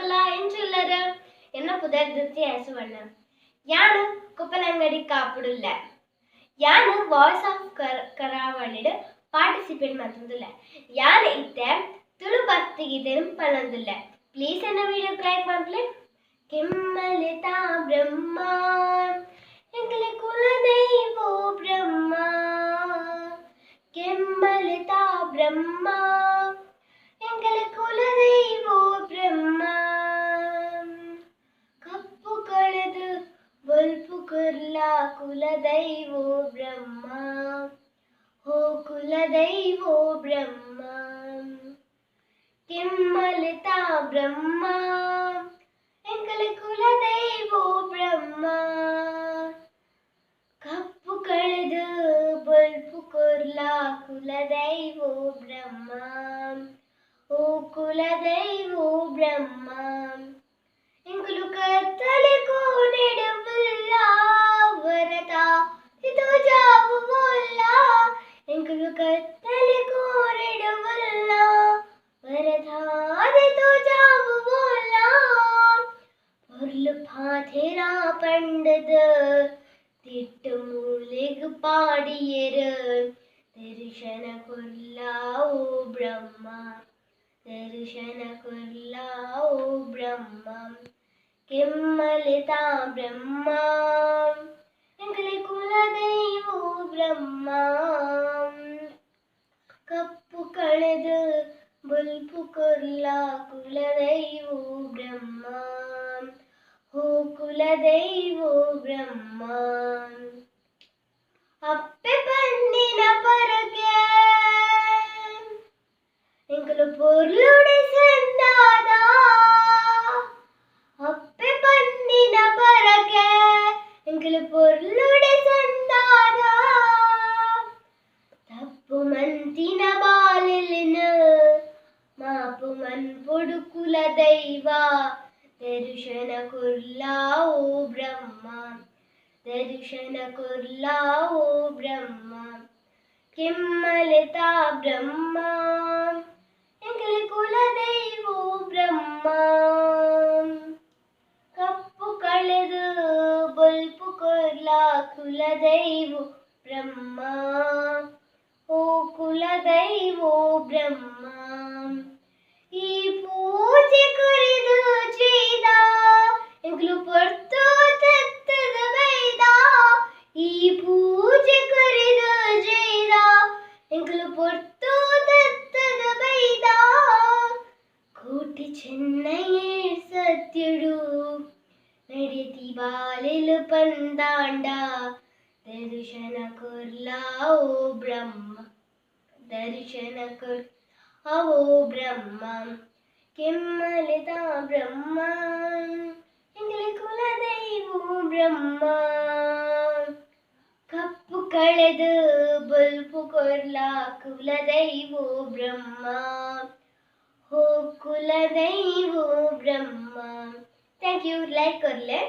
ಅಲ್ಲ ಎಂಚುಲ್ಲರ ಎನ್ನ ಪುದರ್ದತ್ತಿ ಹೆಸವಣ್ಣ ಯಾನು ಕುಪ್ಪಲಂಗಡಿ ಕಾಪುಡುಲ್ಲ ಯಾನು ವಾಯ್ಸ್ ಆಫ್ ಕರಾವಳಿಡ್ ಪಾರ್ಟಿಸಿಪೇಟ್ ಮಾಡ್ತಿಲ್ಲ ಯಾನು ಇತ್ತೆ ತುಳು ಭಕ್ತಿಗಿದೆ ಪನ್ನೊಂದಿಲ್ಲ ಪ್ಲೀಸ್ ಎನ್ನ ವಿಡಿಯೋ ಲೈಕ್ ಮಾಡ್ಲಿ ಕೆಮ್ಮಲಿತಾ ಬ್ರಹ್ಮ ಎಂಕಲೆ ಕುಲದೈವೋ ಬ್ರಹ್ಮ ಕೆಮ್ಮಲಿತಾ ಬ್ರಹ್ಮ ಎಂಕಲೆ ಕುಲದೈವೋ ಬ್ರಹ್ಮ ಕಪ್ಪು ಕಳೆದು ಬಲ್ಪು ಕುರ್ಲ ಕುಲದೈವೋ ಬ್ರಹ್ಮ ಹೋ ಕುಲದೈವೋ ಬ್ರಹ್ಮ ಕೆಮ್ಮಲಿತಾ ಬ್ರಹ್ಮ ಎಂಕಲೆ ಕುಲದೈವೋ ಬ್ರಹ್ಮ ಕಪ್ಪು ಕಳೆದು ಬಲ್ಪು ಕೊರ್ಲ ಕುಲದೈವೋ ಬ್ರಹ್ಮ ಓ ಕುಲದೈವೋ ಬ್ರಹ್ಮ ಎಂಕಲು ಕತ್ತಲೆ ಕೋನೆಡುವುಲ್ಲ ವರತ ಇದು ಜಾವುವಲ್ಲ ಎಂಕಲು ಕತ್ತಲೆ ಕೋನೆಡುವುಲ್ಲ ವರತ ಇದು ಜಾವುವಲ್ಲ பொருள் பாதேரா பண்டது திட்டு மூலிகு பாடியரு தரிசன கொல்லா ஓ பிரம்மா தரிசன கொல்லா ஓ பிரம்மா ಕೆಮ್ಮಲಿತಾ ಬ್ರಹ್ಮ ಎಂಕಲೆ ಕುಲದೈವೋ ಬ್ರಹ್ಮ ಕಪ್ಪು ಕಳೆದು ಬಲ್ಪು ಕೊರ್ಲ ಕುಲದೈವೋ ಬ್ರಹ್ಮ ಹೋ ಕುಲದೈವೋ ಬ್ರಹ್ಮ ಅಪ್ಪೆ ಪನ್ನಿನ ಪರಕೆ ಎಂಕಲು ಪೊರ್ಲುಡೆ ಸಂದಾದ ಅಪ್ಪೆ ಪನ್ನಿನ ಪರಕೆ ಎಂಕಲು ಪೊರ್ಲುಡೆ ಸಂದಾದ ತಪ್ಪು ಮಂತಿನ ಬಾಲಿಲಿನ ಮಾಪು ಮನ್ಪೊಡು ಕುಲದೈವ ದರ್ಶನ ಕೊರ್ಲಾ ಓ ಬ್ರಹ್ಮ ದರ್ಶನ ಕೊರ್ಲಾ ಓ ಬ್ರಹ್ಮ ಕೆಮ್ಮಲಿತಾ ಬ್ರಹ್ಮ ಎಂಕಲೆ ಕುಲದೈವೋ ಬ್ರಹ್ಮ ಕಪ್ಪು ಕಳೆದು ಬಲ್ಪು ಕೊರ್ಲಾ ಕುಲದೈವೋ ಬ್ರಹ್ಮ ಓ ಕುಲದೈವೋ ಬ್ರಹ್ಮ ಈ ಪೂಜೆ ಕುರಿದು ಚೀದ ಎಂಕಲು ಪೊರ್ತು ತತ್ತದ ಬೈದ ಈ ಪೂಜೆ ಕುರಿದು ಚೀದ ಎಂಕಲು ಪೊರ್ತು ತತ್ತದ ಬೈದ ಕೋಟಿ ಚೆನ್ನೈಯೇರ್ ಸತ್ಯುಡು ನಡೆತಿ ಬಾಲಿಲು ಪಂದಾಂಡ ದರ್ಶನ ಕೊರ್ಲಾ ಓ ಬ್ರಹ್ಮ ದರ್ಶನ ಕೊರ್ ಅವೋ ಬ್ರಹ್ಮ ಕೆಮ್ಮಲಿತಾ ಬ್ರಹ್ಮ ಎಂಕಲೆ ಕುಲದೈವೋ ಬ್ರಹ್ಮ ಕಪ್ಪು ಕಳೆದು ಬಲ್ಪು ಕೊರ್ಲ ಕುಲದೈವೋ ಬ್ರಹ್ಮ ಹೋ ಕುಲದೈವೋ ಬ್ರಹ್ಮ ಥ್ಯಾಂಕ್ ಯು ಲೈಕ್ ಕೊರ್ಲೆ